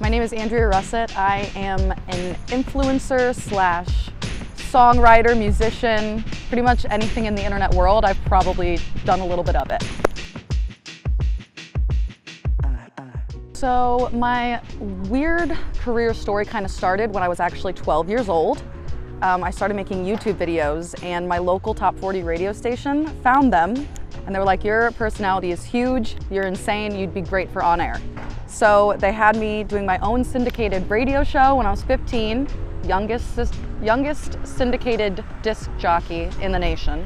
My name is Andrea Russett. I am an influencer slash songwriter, musician, pretty much anything in the internet world. I've probably done a little bit of it. So my weird career story kind of started when I was actually 12 years old. I started making YouTube videos and my local top 40 radio station found them and they were like, your personality is huge, you're insane, you'd be great for on air. So they had me doing my own syndicated radio show when I was 15, youngest syndicated disc jockey in the nation,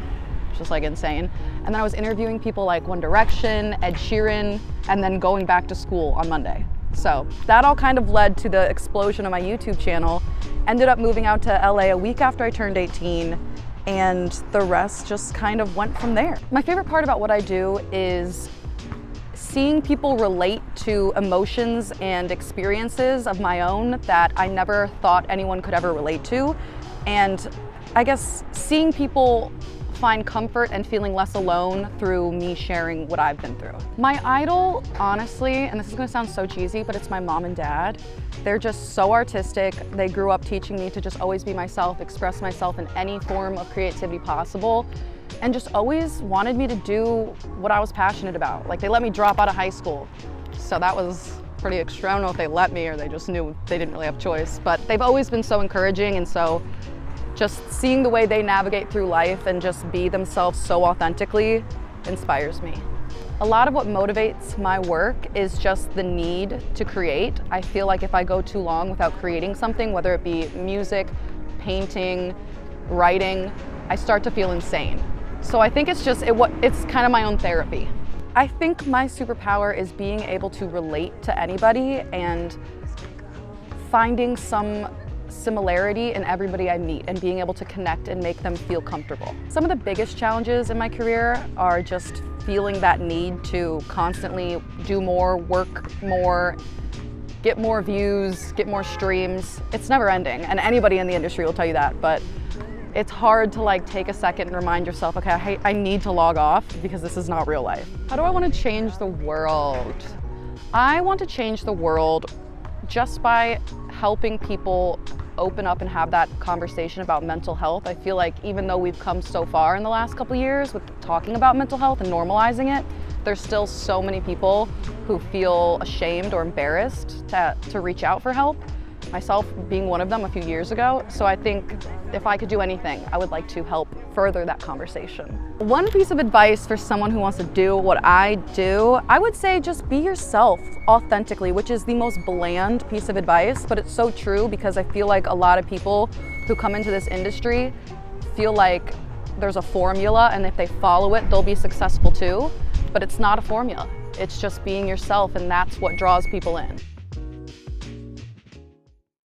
which is like insane. And then I was interviewing people like One Direction, Ed Sheeran, and then going back to school on Monday. So that all kind of led to the explosion of my YouTube channel. Ended up moving out to LA a week after I turned 18, and the rest just kind of went from there. My favorite part about what I do is seeing people relate to emotions and experiences of my own that I never thought anyone could ever relate to. And I guess seeing people find comfort and feeling less alone through me sharing what I've been through. My idol, honestly, and this is gonna sound so cheesy, but it's my mom and dad. They're just so artistic. They grew up teaching me to just always be myself, express myself in any form of creativity possible, and just always wanted me to do what I was passionate about. Like, they let me drop out of high school. So that was pretty extreme. I don't know if they let me or they just knew they didn't really have a choice, but they've always been so encouraging, and so just seeing the way they navigate through life and just be themselves so authentically inspires me. A lot of what motivates my work is just the need to create. I feel like if I go too long without creating something, whether it be music, painting, writing, I start to feel insane. So I think it's just, it's kind of my own therapy. I think my superpower is being able to relate to anybody and finding some similarity in everybody I meet and being able to connect and make them feel comfortable. Some of the biggest challenges in my career are just feeling that need to constantly do more, work more, get more views, get more streams. It's never ending, and anybody in the industry will tell you that, but it's hard to like take a second and remind yourself, okay, I need to log off because this is not real life. How do I want to change the world? I want to change the world just by helping people open up and have that conversation about mental health. I feel like even though we've come so far in the last couple of years with talking about mental health and normalizing it, there's still so many people who feel ashamed or embarrassed to reach out for help. Myself being one of them a few years ago. So I think if I could do anything, I would like to help further that conversation. One piece of advice for someone who wants to do what I do, I would say just be yourself authentically, which is the most bland piece of advice, but it's so true because I feel like a lot of people who come into this industry feel like there's a formula and if they follow it, they'll be successful too, but it's not a formula. It's just being yourself, and that's what draws people in.